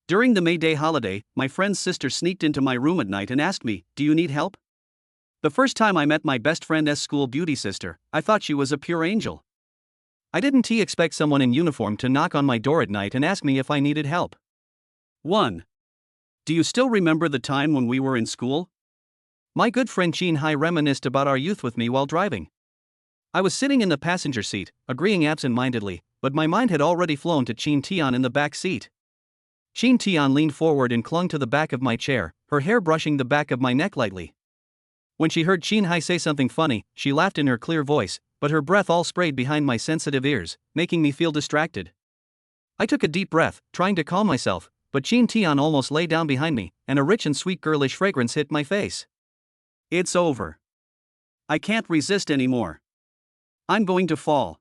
During the May Day holiday, my friend's sister sneaked into my room at night and asked me, "Do you need help?" The first time I met my best friend's school beauty sister, I thought she was a pure angel. I didn't expect someone in uniform to knock on my door at night and ask me if I needed help. 1. Do you still remember the time when we were in school? My good friend Chin Hai reminisced about our youth with me while driving. I was sitting in the passenger seat, agreeing absent-mindedly, but my mind had already flown to Chin Tian in the back seat. Chin Tian leaned forward and clung to the back of my chair, her hair brushing the back of my neck lightly. When she heard Chin Hai say something funny, she laughed in her clear voice, but her breath all sprayed behind my sensitive ears, making me feel distracted. I took a deep breath, trying to calm myself, but Chin Tian almost lay down behind me, and a rich and sweet girlish fragrance hit my face. It's over. I can't resist anymore. I'm going to fall.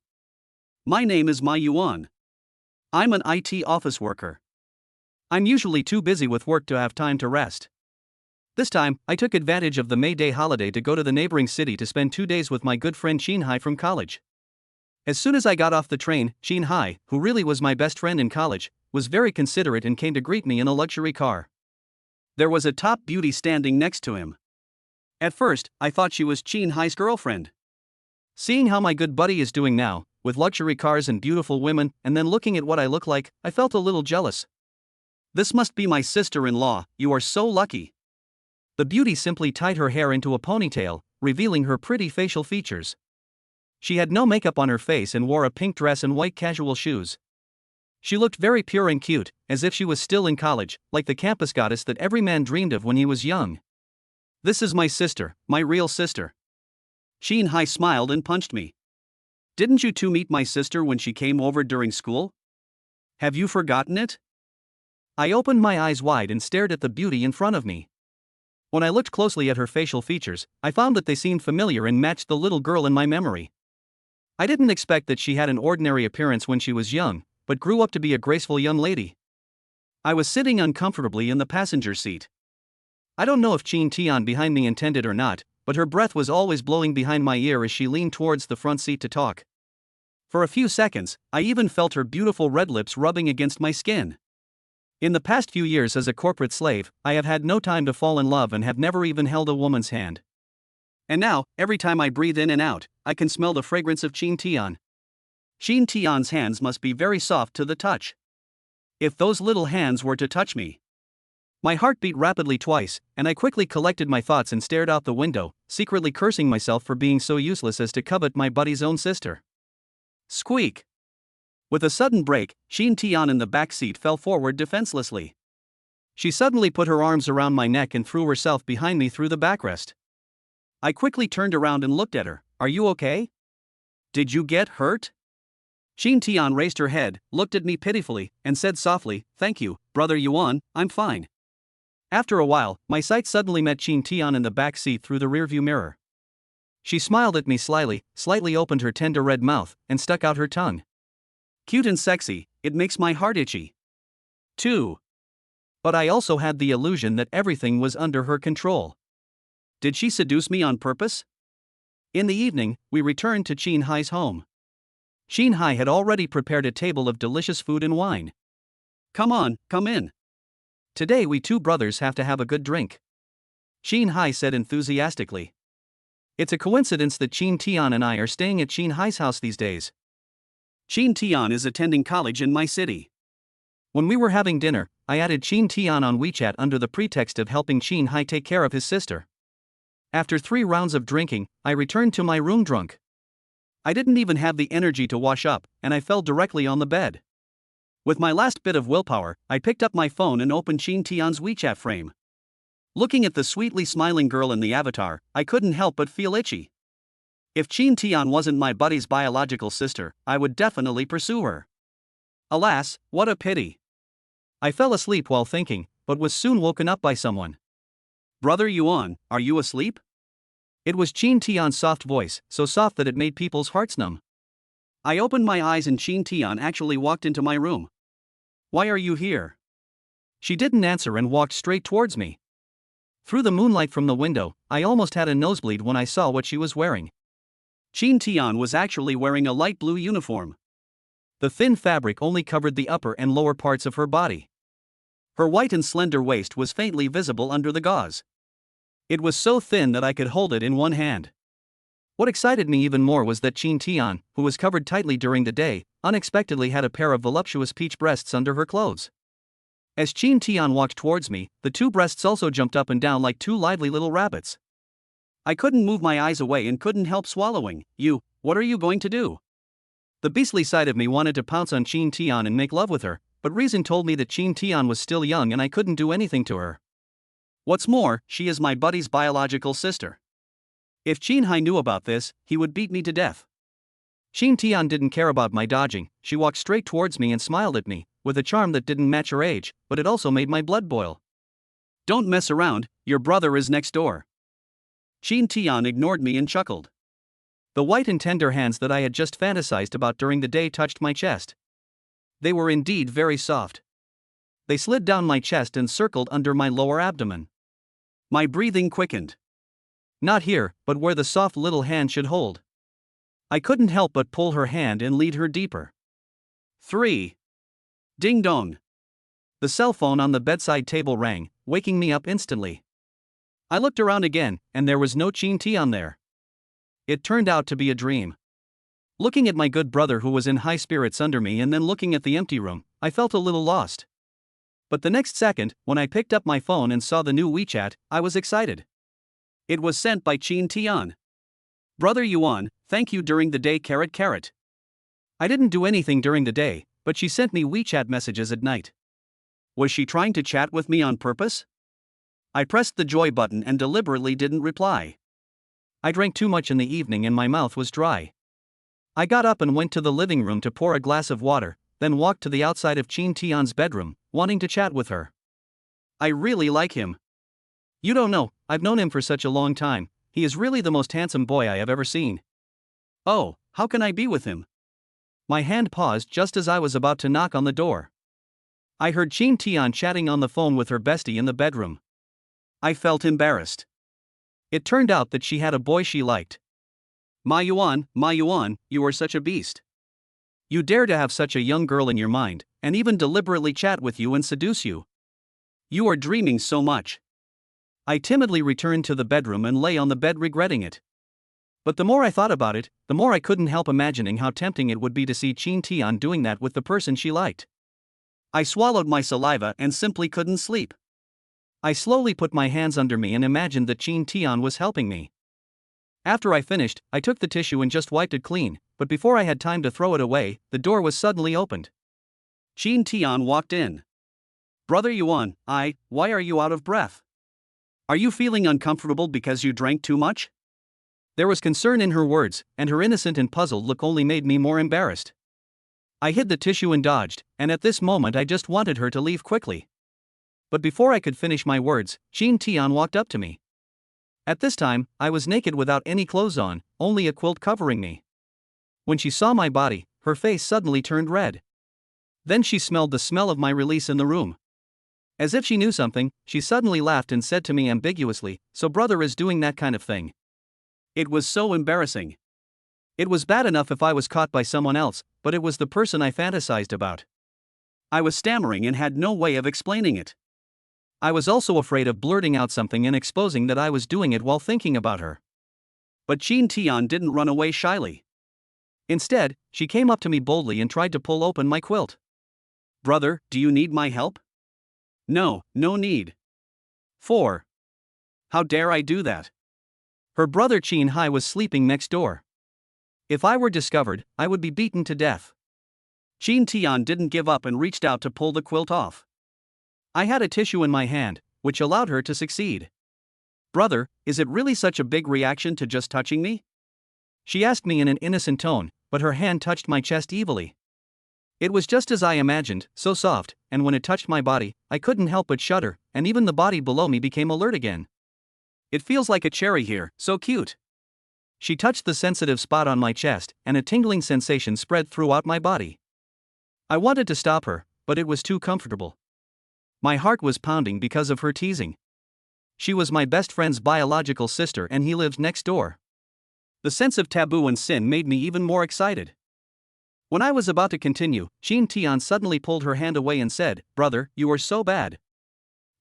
My name is Ma Yuan. I'm an IT office worker. I'm usually too busy with work to have time to rest. This time, I took advantage of the May Day holiday to go to the neighboring city to spend 2 days with my good friend Chin Hai from college. As soon as I got off the train, Chin Hai, who really was my best friend in college, was very considerate and came to greet me in a luxury car. There was a top beauty standing next to him. At first, I thought she was Chin Hai's girlfriend. Seeing how my good buddy is doing now, with luxury cars and beautiful women, and then looking at what I look like, I felt a little jealous. This must be my sister-in-law, you are so lucky. The beauty simply tied her hair into a ponytail, revealing her pretty facial features. She had no makeup on her face and wore a pink dress and white casual shoes. She looked very pure and cute, as if she was still in college, like the campus goddess that every man dreamed of when he was young. This is my sister, my real sister. Chin Hai smiled and punched me. Didn't you two meet my sister when she came over during school? Have you forgotten it? I opened my eyes wide and stared at the beauty in front of me. When I looked closely at her facial features, I found that they seemed familiar and matched the little girl in my memory. I didn't expect that she had an ordinary appearance when she was young, but grew up to be a graceful young lady. I was sitting uncomfortably in the passenger seat. I don't know if Chin Tian behind me intended or not, but her breath was always blowing behind my ear as she leaned towards the front seat to talk. For a few seconds, I even felt her beautiful red lips rubbing against my skin. In the past few years as a corporate slave, I have had no time to fall in love and have never even held a woman's hand. And now, every time I breathe in and out, I can smell the fragrance of Chin Tian. Chin Tian's hands must be very soft to the touch. If those little hands were to touch me. My heart beat rapidly twice, and I quickly collected my thoughts and stared out the window, secretly cursing myself for being so useless as to covet my buddy's own sister. Squeak! With a sudden break, Chin Tian in the back seat fell forward defenselessly. She suddenly put her arms around my neck and threw herself behind me through the backrest. I quickly turned around and looked at her. Are you okay? Did you get hurt? Chin Tian raised her head, looked at me pitifully, and said softly, "Thank you, Brother Yuan, I'm fine." After a while, my sight suddenly met Chin Tian in the back seat through the rearview mirror. She smiled at me slyly, slightly opened her tender red mouth, and stuck out her tongue. Cute and sexy, it makes my heart itchy. 2. But I also had the illusion that everything was under her control. Did she seduce me on purpose? In the evening, we returned to Chin Hai's home. Chin Hai had already prepared a table of delicious food and wine. Come on, come in. Today we two brothers have to have a good drink. Chin Hai said enthusiastically. It's a coincidence that Chin Tian and I are staying at Chin Hai's house these days. Chin Tian is attending college in my city. When we were having dinner, I added Chin Tian on WeChat under the pretext of helping Chin Hai take care of his sister. After 3 rounds of drinking, I returned to my room drunk. I didn't even have the energy to wash up, and I fell directly on the bed. With my last bit of willpower, I picked up my phone and opened Chin Tian's WeChat frame. Looking at the sweetly smiling girl in the avatar, I couldn't help but feel itchy. If Chin Tian wasn't my buddy's biological sister, I would definitely pursue her. Alas, what a pity. I fell asleep while thinking, but was soon woken up by someone. Brother Yuan, are you asleep? It was Chin Tian's soft voice, so soft that it made people's hearts numb. I opened my eyes and Chin Tian actually walked into my room. Why are you here? She didn't answer and walked straight towards me. Through the moonlight from the window, I almost had a nosebleed when I saw what she was wearing. Chin Tian was actually wearing a light blue uniform. The thin fabric only covered the upper and lower parts of her body. Her white and slender waist was faintly visible under the gauze. It was so thin that I could hold it in one hand. What excited me even more was that Chin Tian, who was covered tightly during the day, unexpectedly had a pair of voluptuous peach breasts under her clothes. As Chin Tian walked towards me, the two breasts also jumped up and down like two lively little rabbits. I couldn't move my eyes away and couldn't help swallowing. What are you going to do? The beastly side of me wanted to pounce on Chin Tian and make love with her, but reason told me that Chin Tian was still young and I couldn't do anything to her. What's more, she is my buddy's biological sister. If Chin Hai knew about this, he would beat me to death. Chin Tian didn't care about my dodging. She walked straight towards me and smiled at me, with a charm that didn't match her age, but it also made my blood boil. Don't mess around, your brother is next door. Chin Tian ignored me and chuckled. The white and tender hands that I had just fantasized about during the day touched my chest. They were indeed very soft. They slid down my chest and circled under my lower abdomen. My breathing quickened. Not here, but where the soft little hand should hold. I couldn't help but pull her hand and lead her deeper. 3. Ding dong. The cell phone on the bedside table rang, waking me up instantly. I looked around again, and there was no Chin Tian there. It turned out to be a dream. Looking at my good brother who was in high spirits under me and then looking at the empty room, I felt a little lost. But the next second, when I picked up my phone and saw the new WeChat, I was excited. It was sent by Chin Tian. Brother Yuan, thank you during the day. I didn't do anything during the day, but she sent me WeChat messages at night. Was she trying to chat with me on purpose? I pressed the joy button and deliberately didn't reply. I drank too much in the evening and my mouth was dry. I got up and went to the living room to pour a glass of water, then walked to the outside of Chin Tian's bedroom, wanting to chat with her. I really like him. You don't know, I've known him for such a long time. He is really the most handsome boy I have ever seen. Oh, how can I be with him? My hand paused just as I was about to knock on the door. I heard Chin Tian chatting on the phone with her bestie in the bedroom. I felt embarrassed. It turned out that she had a boy she liked. Ma Yuan, you are such a beast. You dare to have such a young girl in your mind, and even deliberately chat with you and seduce you. You are dreaming so much. I timidly returned to the bedroom and lay on the bed regretting it. But the more I thought about it, the more I couldn't help imagining how tempting it would be to see Chin Tian doing that with the person she liked. I swallowed my saliva and simply couldn't sleep. I slowly put my hands under me and imagined that Chin Tian was helping me. After I finished, I took the tissue and just wiped it clean, but before I had time to throw it away, the door was suddenly opened. Chin Tian walked in. Brother Yuan, why are you out of breath? Are you feeling uncomfortable because you drank too much? There was concern in her words, and her innocent and puzzled look only made me more embarrassed. I hid the tissue and dodged, and at this moment I just wanted her to leave quickly. But before I could finish my words, Chin Tian walked up to me. At this time, I was naked without any clothes on, only a quilt covering me. When she saw my body, her face suddenly turned red. Then she smelled the smell of my release in the room. As if she knew something, she suddenly laughed and said to me ambiguously, "So brother is doing that kind of thing." It was so embarrassing. It was bad enough if I was caught by someone else, but it was the person I fantasized about. I was stammering and had no way of explaining it. I was also afraid of blurting out something and exposing that I was doing it while thinking about her. But Chin Tian didn't run away shyly. Instead, she came up to me boldly and tried to pull open my quilt. Brother, do you need my help? No need. 4. How dare I do that? Her brother Chin Hai was sleeping next door. If I were discovered, I would be beaten to death. Chin Tian didn't give up and reached out to pull the quilt off. I had a tissue in my hand, which allowed her to succeed. Brother, is it really such a big reaction to just touching me? She asked me in an innocent tone, but her hand touched my chest evilly. It was just as I imagined, so soft, and when it touched my body, I couldn't help but shudder, and even the body below me became alert again. It feels like a cherry here, so cute. She touched the sensitive spot on my chest, and a tingling sensation spread throughout my body. I wanted to stop her, but it was too comfortable. My heart was pounding because of her teasing. She was my best friend's biological sister and he lived next door. The sense of taboo and sin made me even more excited. When I was about to continue, Chin Tian suddenly pulled her hand away and said, "Brother, you are so bad.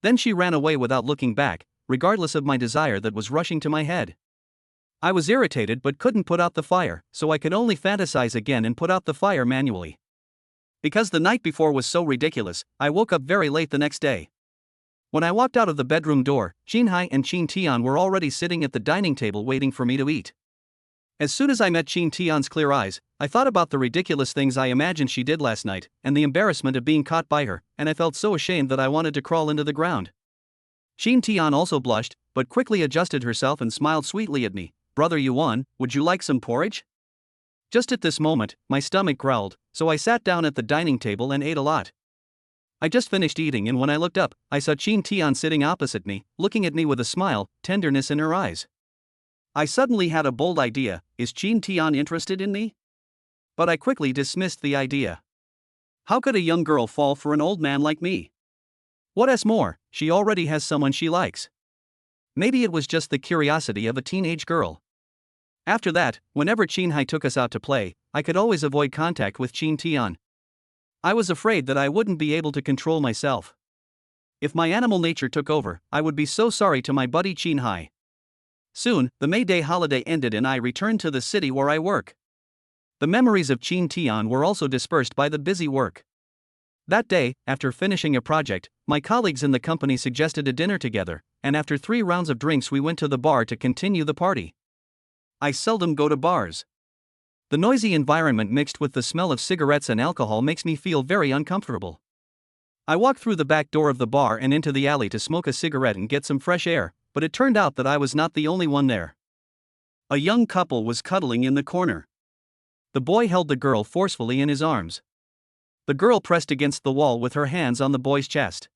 Then she ran away without looking back, regardless of my desire that was rushing to my head. I was irritated but couldn't put out the fire, so I could only fantasize again and put out the fire manually. Because the night before was so ridiculous, I woke up very late the next day. When I walked out of the bedroom door, Jinhai and Qin Tian were already sitting at the dining table waiting for me to eat. As soon as I met Qin Tian's clear eyes, I thought about the ridiculous things I imagined she did last night, and the embarrassment of being caught by her, and I felt so ashamed that I wanted to crawl into the ground. Qin Tian also blushed, but quickly adjusted herself and smiled sweetly at me. "Brother Yuan, would you like some porridge?" Just at this moment, my stomach growled, so I sat down at the dining table and ate a lot. I just finished eating, and when I looked up, I saw Qin Tian sitting opposite me, looking at me with a smile, tenderness in her eyes. I suddenly had a bold idea: is Qin Tian interested in me? But I quickly dismissed the idea. How could a young girl fall for an old man like me? What's more, she already has someone she likes. Maybe it was just the curiosity of a teenage girl. After that, whenever Qinhai took us out to play, I could always avoid contact with Qin Tian. I was afraid that I wouldn't be able to control myself. If my animal nature took over, I would be so sorry to my buddy Qinhai. Soon, the May Day holiday ended and I returned to the city where I work. The memories of Qin Tian were also dispersed by the busy work. That day, after finishing a project, my colleagues in the company suggested a dinner together, and after 3 rounds of drinks we went to the bar to continue the party. I seldom go to bars. The noisy environment mixed with the smell of cigarettes and alcohol makes me feel very uncomfortable. I walked through the back door of the bar and into the alley to smoke a cigarette and get some fresh air, but it turned out that I was not the only one there. A young couple was cuddling in the corner. The boy held the girl forcefully in his arms. The girl pressed against the wall with her hands on the boy's chest.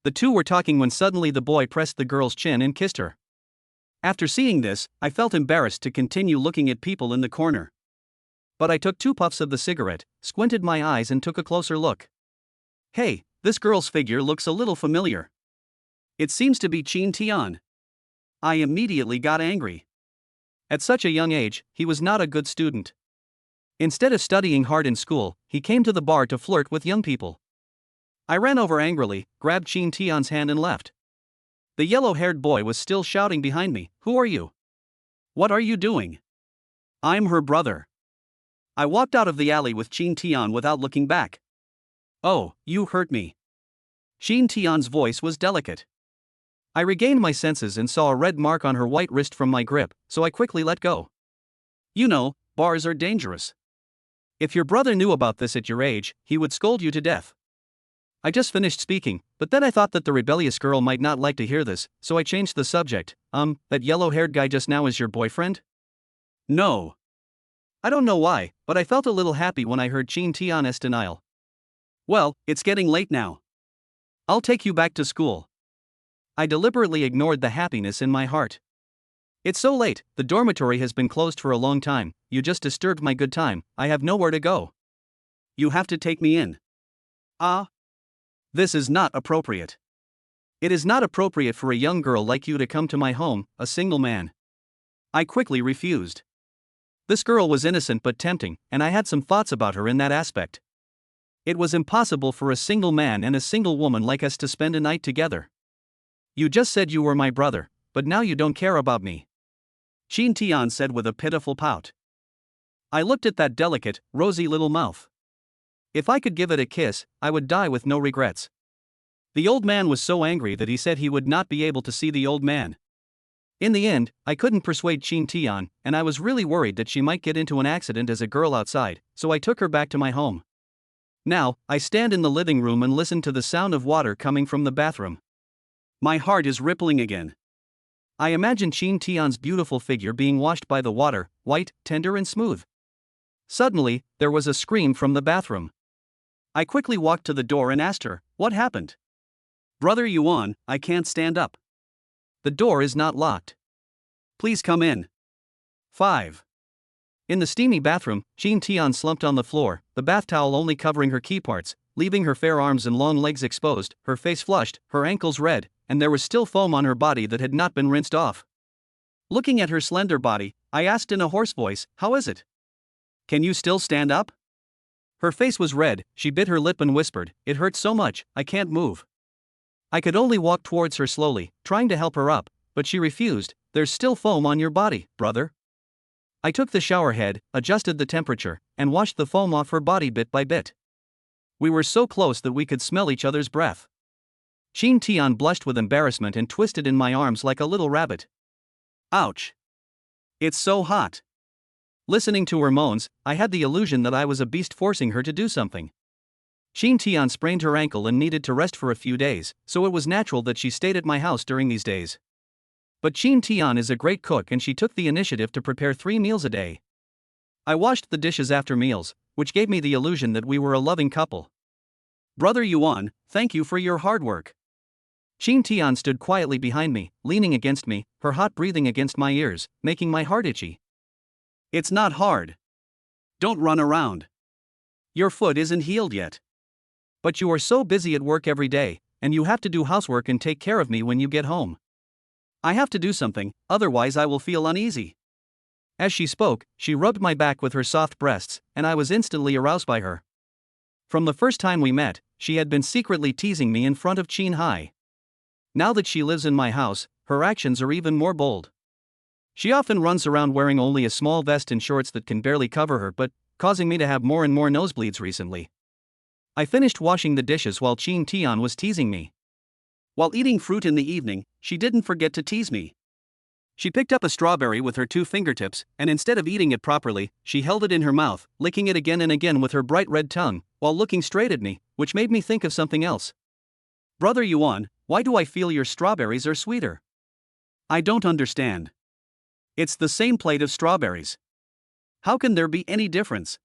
The two were talking when suddenly the boy pressed the girl's chin and kissed her. After seeing this, I felt embarrassed to continue looking at people in the corner. But I took 2 puffs of the cigarette, squinted my eyes and took a closer look. Hey, this girl's figure looks a little familiar. It seems to be Qin Tian. I immediately got angry. At such a young age, he was not a good student. Instead of studying hard in school, he came to the bar to flirt with young people. I ran over angrily, grabbed Qin Tian's hand and left. The yellow-haired boy was still shouting behind me, "Who are you? What are you doing?" "I'm her brother." I walked out of the alley with Qin Tian without looking back. "Oh, you hurt me." Qin Tian's voice was delicate. I regained my senses and saw a red mark on her white wrist from my grip, so I quickly let go. You know, bars are dangerous. If your brother knew about this at your age, he would scold you to death. I just finished speaking, but then I thought that the rebellious girl might not like to hear this, so I changed the subject. That yellow-haired guy just now is your boyfriend?" "No." I don't know why, but I felt a little happy when I heard Qin Tian's denial. "Well, it's getting late now. I'll take you back to school." I deliberately ignored the happiness in my heart. "It's so late, the dormitory has been closed for a long time, you just disturbed my good time, I have nowhere to go. You have to take me in." "Ah. This is not appropriate. It is not appropriate for a young girl like you to come to my home, a single man." I quickly refused. This girl was innocent but tempting, and I had some thoughts about her in that aspect. It was impossible for a single man and a single woman like us to spend a night together. "You just said you were my brother, but now you don't care about me," Qin Tian said with a pitiful pout. I looked at that delicate, rosy little mouth. If I could give it a kiss, I would die with no regrets. The old man was so angry that he said he would not be able to see the old man. In the end, I couldn't persuade Qin Tian, and I was really worried that she might get into an accident as a girl outside, so I took her back to my home. Now, I stand in the living room and listen to the sound of water coming from the bathroom. My heart is rippling again. I imagine Qin Tian's beautiful figure being washed by the water, white, tender and smooth. Suddenly, there was a scream from the bathroom. I quickly walked to the door and asked her, "What happened?" "Brother Yuan, I can't stand up. The door is not locked. Please come in." 5. In the steamy bathroom, Qin Tian slumped on the floor, the bath towel only covering her key parts, leaving her fair arms and long legs exposed, her face flushed, her ankles red, and there was still foam on her body that had not been rinsed off. Looking at her slender body, I asked in a hoarse voice, "How is it? Can you still stand up?" Her face was red, she bit her lip and whispered, "It hurts so much, I can't move." I could only walk towards her slowly, trying to help her up, but she refused. There's still foam on your body, brother. I took the shower head, adjusted the temperature, and washed the foam off her body bit by bit. We were so close that we could smell each other's breath. Shin Tian blushed with embarrassment and twisted in my arms like a little rabbit. Ouch. It's so hot. Listening to her moans, I had the illusion that I was a beast forcing her to do something. Shin Tian sprained her ankle and needed to rest for a few days, so it was natural that she stayed at my house during these days. But Shin Tian is a great cook and she took the initiative to prepare 3 meals a day. I washed the dishes after meals, which gave me the illusion that we were a loving couple. Brother Yuan, thank you for your hard work. Shin Tian stood quietly behind me, leaning against me, her hot breathing against my ears, making my heart itchy. It's not hard. Don't run around. Your foot isn't healed yet. But you are so busy at work every day, and you have to do housework and take care of me when you get home. I have to do something, otherwise I will feel uneasy. As she spoke, she rubbed my back with her soft breasts, and I was instantly aroused by her. From the first time we met, she had been secretly teasing me in front of Chin Hai. Now that she lives in my house, her actions are even more bold. She often runs around wearing only a small vest and shorts that can barely cover her, but causing me to have more and more nosebleeds recently. I finished washing the dishes while Shin Tian was teasing me. While eating fruit in the evening, she didn't forget to tease me. She picked up a strawberry with her 2 fingertips, and instead of eating it properly, she held it in her mouth, licking it again and again with her bright red tongue, while looking straight at me, which made me think of something else. Brother Yuan, why do I feel your strawberries are sweeter? I don't understand. It's the same plate of strawberries. How can there be any difference?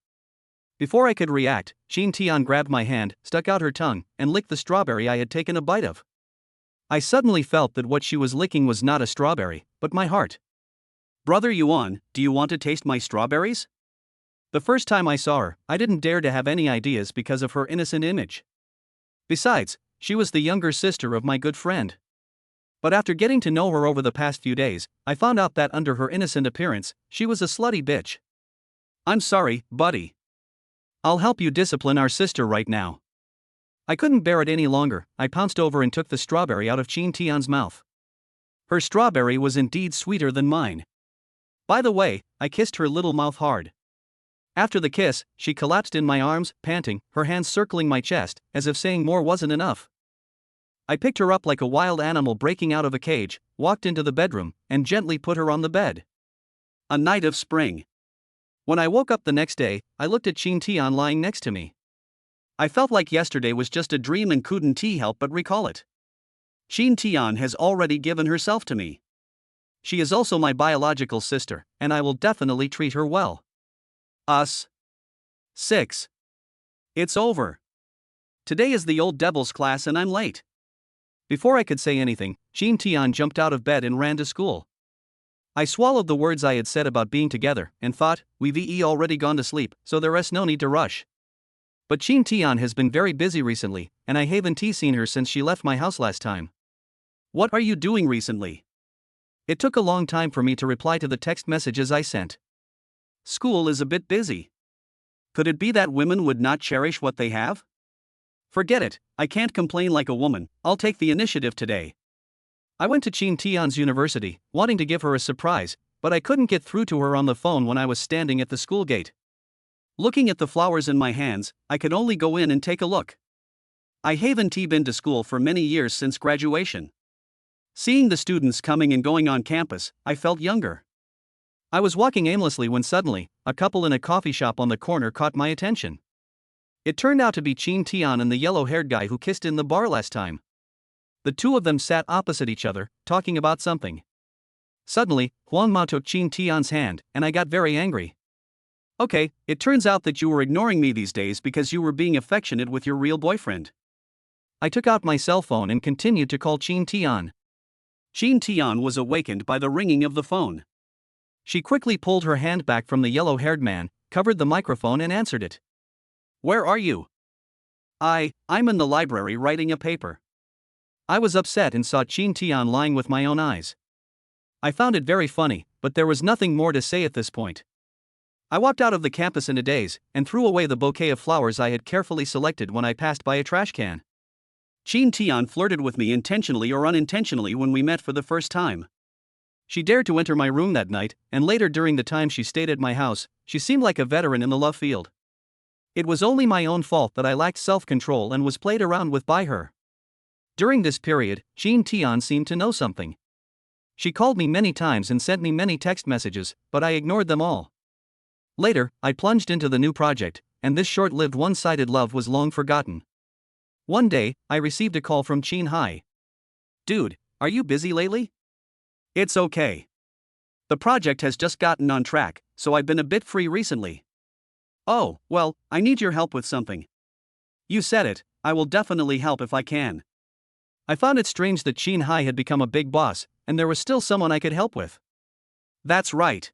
Before I could react, Shin Tian grabbed my hand, stuck out her tongue, and licked the strawberry I had taken a bite of. I suddenly felt that what she was licking was not a strawberry, but my heart. Brother Yuan, do you want to taste my strawberries? The first time I saw her, I didn't dare to have any ideas because of her innocent image. Besides, she was the younger sister of my good friend. But after getting to know her over the past few days, I found out that under her innocent appearance, she was a slutty bitch. I'm sorry, buddy. I'll help you discipline our sister right now. I couldn't bear it any longer. I pounced over and took the strawberry out of Shin Tian's mouth. Her strawberry was indeed sweeter than mine. By the way, I kissed her little mouth hard. After the kiss, she collapsed in my arms, panting, her hands circling my chest, as if saying more wasn't enough. I picked her up like a wild animal breaking out of a cage, walked into the bedroom, and gently put her on the bed. A night of spring. When I woke up the next day, I looked at Shin Tian lying next to me. I felt like yesterday was just a dream and couldn't help but recall it. Shin Tian has already given herself to me. She is also my biological sister, and I will definitely treat her well. Us. 6. It's over. Today is the old devil's class and I'm late. Before I could say anything, Shin Tian jumped out of bed and ran to school. I swallowed the words I had said about being together and thought, we've already gone to sleep, so there is no need to rush. But Shin Tian has been very busy recently, and I haven't seen her since she left my house last time. What are you doing recently? It took a long time for me to reply to the text messages I sent. School is a bit busy. Could it be that women would not cherish what they have? Forget it, I can't complain like a woman, I'll take the initiative today. I went to Shin Tian's university, wanting to give her a surprise, but I couldn't get through to her on the phone when I was standing at the school gate. Looking at the flowers in my hands, I could only go in and take a look. I haven't been to school for many years since graduation. Seeing the students coming and going on campus, I felt younger. I was walking aimlessly when suddenly, a couple in a coffee shop on the corner caught my attention. It turned out to be Shin Tian and the yellow-haired guy who kissed in the bar last time. The two of them sat opposite each other, talking about something. Suddenly, Huang Ma took Shin Tian's hand, and I got very angry. Okay, it turns out that you were ignoring me these days because you were being affectionate with your real boyfriend. I took out my cell phone and continued to call Shin Tian. Shin Tian was awakened by the ringing of the phone. She quickly pulled her hand back from the yellow-haired man, covered the microphone and answered it. Where are you? I'm in the library writing a paper. I was upset and saw Shin Tian lying with my own eyes. I found it very funny, but there was nothing more to say at this point. I walked out of the campus in a daze, and threw away the bouquet of flowers I had carefully selected when I passed by a trash can. Chin Tian flirted with me intentionally or unintentionally when we met for the first time. She dared to enter my room that night, and later during the time she stayed at my house, she seemed like a veteran in the love field. It was only my own fault that I lacked self-control and was played around with by her. During this period, Chin Tian seemed to know something. She called me many times and sent me many text messages, but I ignored them all. Later, I plunged into the new project, and this short-lived one-sided love was long forgotten. One day, I received a call from Chin Hai. "Dude, are you busy lately?" "It's okay. The project has just gotten on track, so I've been a bit free recently." "Oh, well, I need your help with something." "You said it, I will definitely help if I can." I found it strange that Chin Hai had become a big boss, and there was still someone I could help with. "That's right.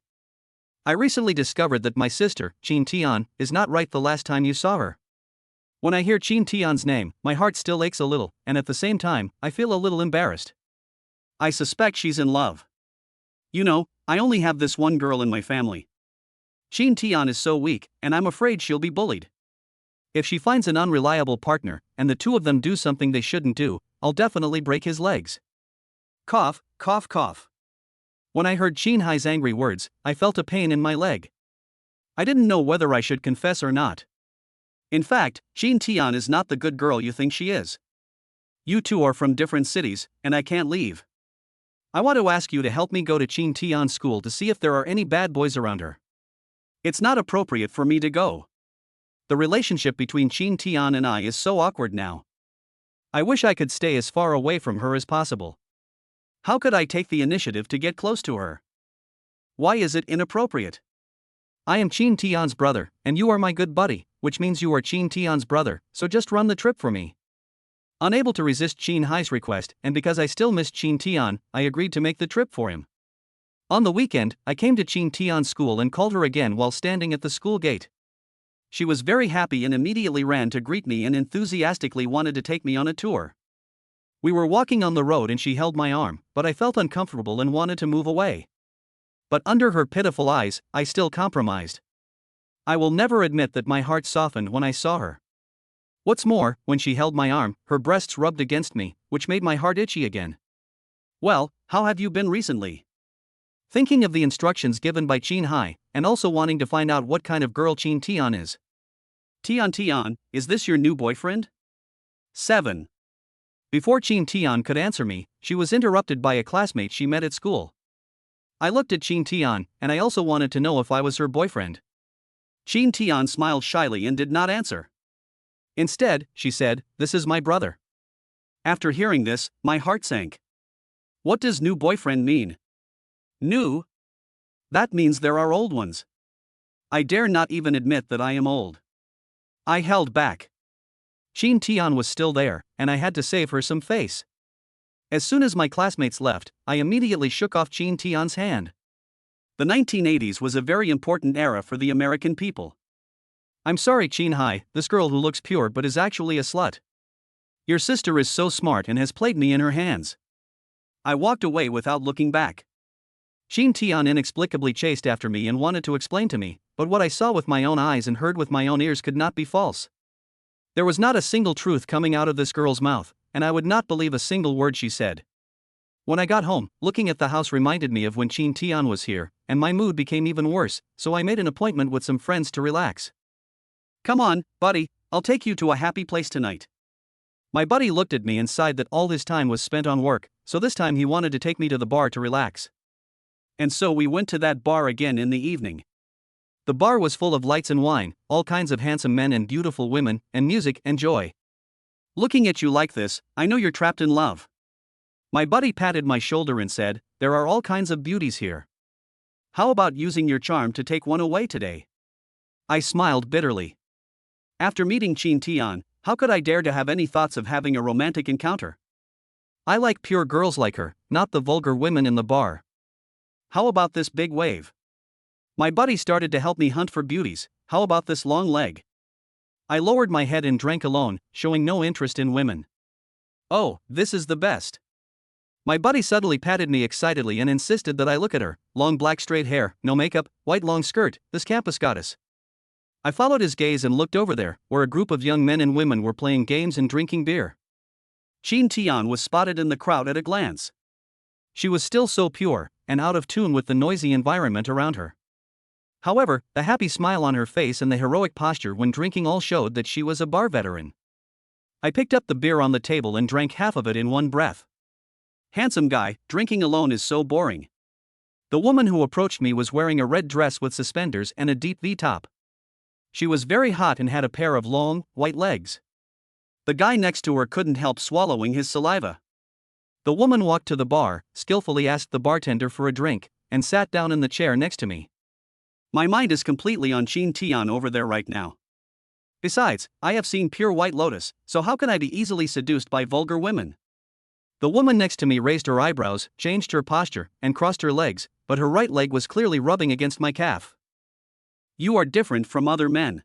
I recently discovered that my sister, Chin Tian, is not right the last time you saw her. When I hear Chin Tian's name, my heart still aches a little, and at the same time, I feel a little embarrassed. I suspect she's in love. You know, I only have this one girl in my family. Chin Tian is so weak, and I'm afraid she'll be bullied. If she finds an unreliable partner, and the two of them do something they shouldn't do, I'll definitely break his legs." Cough, cough, cough. When I heard Chin Hai's angry words, I felt a pain in my leg. I didn't know whether I should confess or not. In fact, Chin Tian is not the good girl you think she is. You two are from different cities, and I can't leave. I want to ask you to help me go to Chin Tian's school to see if there are any bad boys around her. It's not appropriate for me to go. The relationship between Chin Tian and I is so awkward now. I wish I could stay as far away from her as possible. How could I take the initiative to get close to her? Why is it inappropriate? I am Chin Tian's brother, and you are my good buddy, which means you are Chin Tian's brother, so just run the trip for me. Unable to resist Chin Hai's request, and because I still missed Chin Tian, I agreed to make the trip for him. On the weekend, I came to Chin Tian's school and called her again while standing at the school gate. She was very happy and immediately ran to greet me and enthusiastically wanted to take me on a tour. We were walking on the road and she held my arm, but I felt uncomfortable and wanted to move away. But under her pitiful eyes, I still compromised. I will never admit that my heart softened when I saw her. What's more, when she held my arm, her breasts rubbed against me, which made my heart itchy again. "Well, how have you been recently?" Thinking of the instructions given by Chin Hai, and also wanting to find out what kind of girl Chin Tian is. Tian, is this your new boyfriend?" 7. Before Chin Tian could answer me, she was interrupted by a classmate she met at school. I looked at Chin Tian, and I also wanted to know if I was her boyfriend. Chin Tian smiled shyly and did not answer. Instead, she said, "This is my brother." After hearing this, my heart sank. What does new boyfriend mean? New? That means there are old ones. I dare not even admit that I am old. I held back. Chin Tian was still there, and I had to save her some face. As soon as my classmates left, I immediately shook off Chin Tian's hand. The 1980s was a very important era for the American people. "I'm sorry, Chin Hai, this girl who looks pure but is actually a slut. Your sister is so smart and has played me in her hands." I walked away without looking back. Chin Tian inexplicably chased after me and wanted to explain to me, but what I saw with my own eyes and heard with my own ears could not be false. There was not a single truth coming out of this girl's mouth, and I would not believe a single word she said. When I got home, looking at the house reminded me of when Chin Tian was here, and my mood became even worse, so I made an appointment with some friends to relax. "Come on, buddy, I'll take you to a happy place tonight." My buddy looked at me and sighed that all his time was spent on work, so this time he wanted to take me to the bar to relax. And so we went to that bar again in the evening. The bar was full of lights and wine, all kinds of handsome men and beautiful women, and music and joy. "Looking at you like this, I know you're trapped in love." My buddy patted my shoulder and said, "There are all kinds of beauties here. How about using your charm to take one away today?" I smiled bitterly. After meeting Chin Tian, how could I dare to have any thoughts of having a romantic encounter? I like pure girls like her, not the vulgar women in the bar. How about this big wave? My buddy started to help me hunt for beauties. How about this long leg? I lowered my head and drank alone, showing no interest in women. Oh, this is the best. My buddy suddenly patted me excitedly and insisted that I look at her. Long black straight hair, no makeup, white long skirt, this campus goddess. I followed his gaze and looked over there, where a group of young men and women were playing games and drinking beer. Chin Tian was spotted in the crowd at a glance. She was still so pure, and out of tune with the noisy environment around her. However, the happy smile on her face and the heroic posture when drinking all showed that she was a bar veteran. I picked up the beer on the table and drank half of it in one breath. Handsome guy, drinking alone is so boring. The woman who approached me was wearing a red dress with suspenders and a deep V-top. She was very hot and had a pair of long, white legs. The guy next to her couldn't help swallowing his saliva. The woman walked to the bar, skillfully asked the bartender for a drink, and sat down in the chair next to me. My mind is completely on Chin Tian over there right now. Besides, I have seen pure white lotus, so how can I be easily seduced by vulgar women? The woman next to me raised her eyebrows, changed her posture, and crossed her legs, but her right leg was clearly rubbing against my calf. You are different from other men.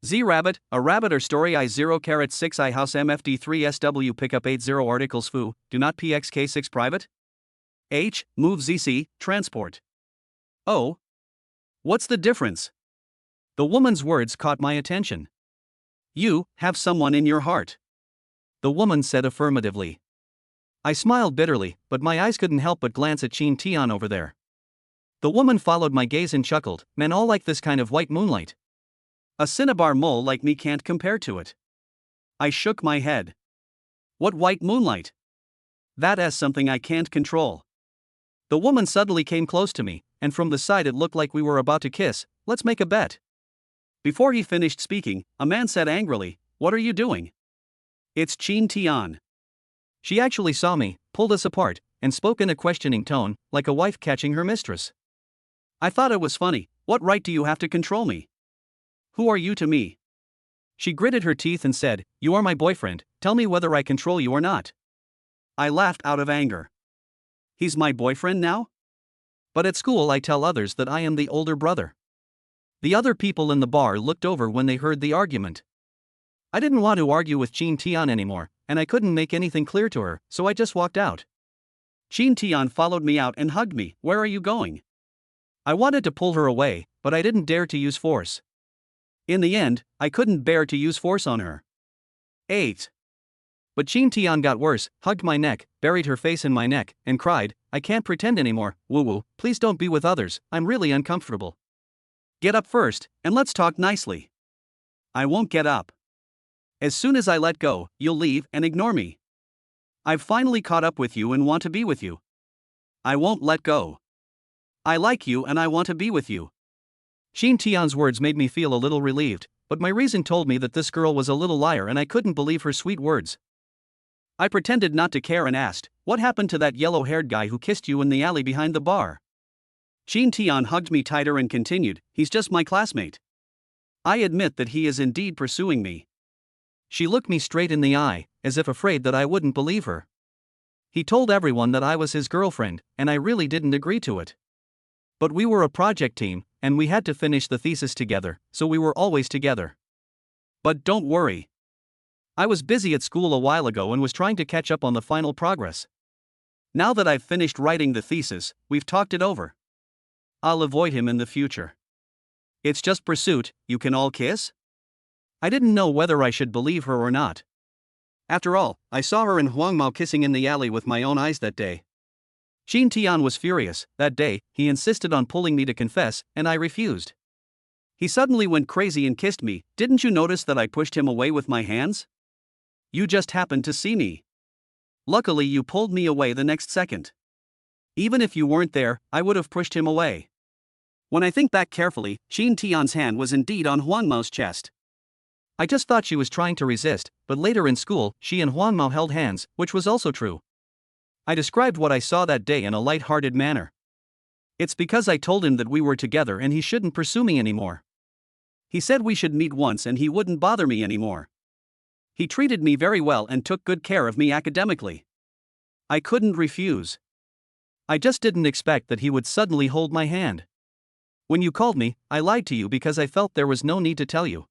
Z Rabbit, a rabbit or story I0-6 I house MFD3 SW pickup 80 articles foo, do not PXK6 private? H, move ZC, transport. Oh. What's the difference? The woman's words caught my attention. You have someone in your heart. The woman said affirmatively. I smiled bitterly, but my eyes couldn't help but glance at Chin Tian over there. The woman followed my gaze and chuckled, men all like this kind of white moonlight. A cinnabar mole like me can't compare to it. I shook my head. What white moonlight? That's something I can't control. The woman suddenly came close to me, and from the side it looked like we were about to kiss. Let's make a bet. Before he finished speaking, a man said angrily, what are you doing? It's Chin Tian. She actually saw me, pulled us apart, and spoke in a questioning tone, like a wife catching her mistress. I thought it was funny. What right do you have to control me? Who are you to me? She gritted her teeth and said, you are my boyfriend, tell me whether I control you or not. I laughed out of anger. He's my boyfriend now? But at school I tell others that I am the older brother. The other people in the bar looked over when they heard the argument. I didn't want to argue with Chin Tian anymore, and I couldn't make anything clear to her, so I just walked out. Chin Tian followed me out and hugged me. Where are you going? I wanted to pull her away, but I didn't dare to use force. In the end, I couldn't bear to use force on her. 8. But Chin Tian got worse, hugged my neck, buried her face in my neck, and cried, I can't pretend anymore, woo-woo, please don't be with others, I'm really uncomfortable. Get up first, and let's talk nicely. I won't get up. As soon as I let go, you'll leave and ignore me. I've finally caught up with you and want to be with you. I won't let go. I like you and I want to be with you. Chin Tian's words made me feel a little relieved, but my reason told me that this girl was a little liar and I couldn't believe her sweet words. I pretended not to care and asked, what happened to that yellow-haired guy who kissed you in the alley behind the bar? Chin Tian hugged me tighter and continued, he's just my classmate. I admit that he is indeed pursuing me. She looked me straight in the eye, as if afraid that I wouldn't believe her. He told everyone that I was his girlfriend, and I really didn't agree to it. But we were a project team, and we had to finish the thesis together, so we were always together. But don't worry. I was busy at school a while ago and was trying to catch up on the final progress. Now that I've finished writing the thesis, we've talked it over. I'll avoid him in the future. It's just pursuit, you can all kiss? I didn't know whether I should believe her or not. After all, I saw her and Huang Mao kissing in the alley with my own eyes that day. Chin Tian was furious. That day, he insisted on pulling me to confess, and I refused. He suddenly went crazy and kissed me. Didn't you notice that I pushed him away with my hands? You just happened to see me. Luckily you pulled me away the next second. Even if you weren't there, I would have pushed him away. When I think back carefully, Chin Tian's hand was indeed on Huang Mao's chest. I just thought she was trying to resist, but later in school, she and Huang Mao held hands, which was also true. I described what I saw that day in a light-hearted manner. It's because I told him that we were together and he shouldn't pursue me anymore. He said we should meet once and he wouldn't bother me anymore. He treated me very well and took good care of me academically. I couldn't refuse. I just didn't expect that he would suddenly hold my hand. When you called me, I lied to you because I felt there was no need to tell you.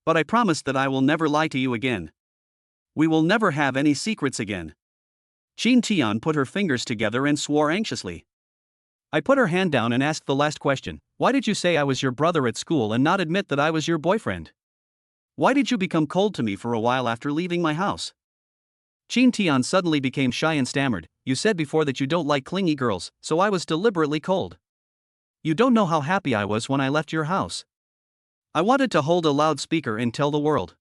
But I promise that I will never lie to you again. We will never have any secrets again. Chin Tian put her fingers together and swore anxiously. I put her hand down and asked the last question. Why did you say I was your brother at school and not admit that I was your boyfriend? Why did you become cold to me for a while after leaving my house? Chin Tian suddenly became shy and stammered, "You said before that you don't like clingy girls, so I was deliberately cold. You don't know how happy I was when I left your house. I wanted to hold a loudspeaker and tell the world.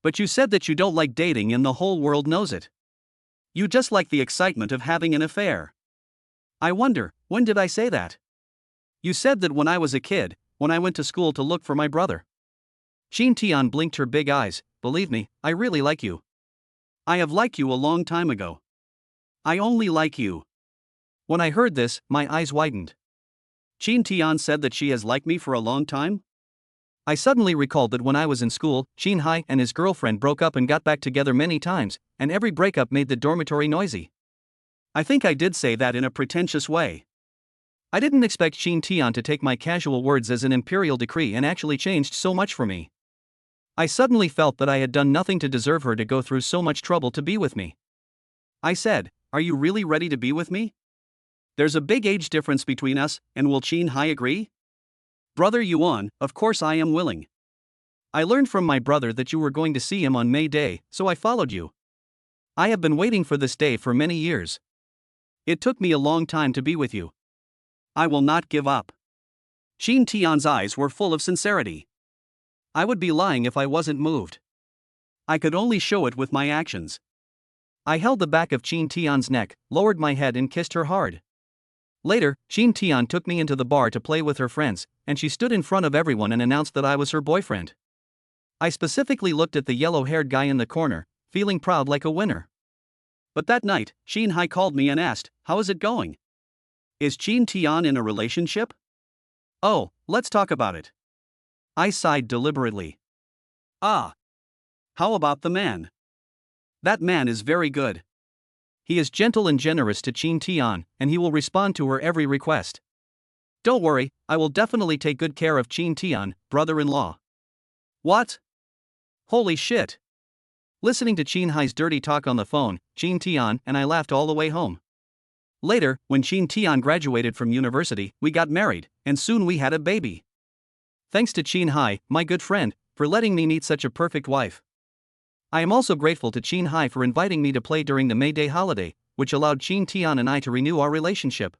But you said that you don't like dating and the whole world knows it. You just like the excitement of having an affair." I wonder, when did I say that? You said that when I was a kid, when I went to school to look for my brother. Chin Tian blinked her big eyes. "Believe me, I really like you. I have liked you a long time ago. I only like you." When I heard this, my eyes widened. Chin Tian said that she has liked me for a long time? I suddenly recalled that when I was in school, Chin Hai and his girlfriend broke up and got back together many times, and every breakup made the dormitory noisy. I think I did say that in a pretentious way. I didn't expect Chin Tian to take my casual words as an imperial decree and actually changed so much for me. I suddenly felt that I had done nothing to deserve her to go through so much trouble to be with me. I said, "Are you really ready to be with me? There's a big age difference between us, and will Chin Hai agree?" "Brother Yuan, of course I am willing. I learned from my brother that you were going to see him on May Day, so I followed you. I have been waiting for this day for many years. It took me a long time to be with you. I will not give up." Chin Tian's eyes were full of sincerity. I would be lying if I wasn't moved. I could only show it with my actions. I held the back of Chin Tian's neck, lowered my head and kissed her hard. Later, Chin Tian took me into the bar to play with her friends, and she stood in front of everyone and announced that I was her boyfriend. I specifically looked at the yellow-haired guy in the corner, feeling proud like a winner. But that night, Chin Hai called me and asked, "How is it going? Is Chin Tian in a relationship?" "Oh, let's talk about it." I sighed deliberately. "Ah. How about the man?" "That man is very good. He is gentle and generous to Chin Tian, and he will respond to her every request. Don't worry, I will definitely take good care of Chin Tian, brother-in-law." "What? Holy shit." Listening to Chin Hai's dirty talk on the phone, Chin Tian and I laughed all the way home. Later, when Chin Tian graduated from university, we got married, and soon we had a baby. Thanks to Chin Hai, my good friend, for letting me meet such a perfect wife. I am also grateful to Chin Hai for inviting me to play during the May Day holiday, which allowed Chin Tian and I to renew our relationship.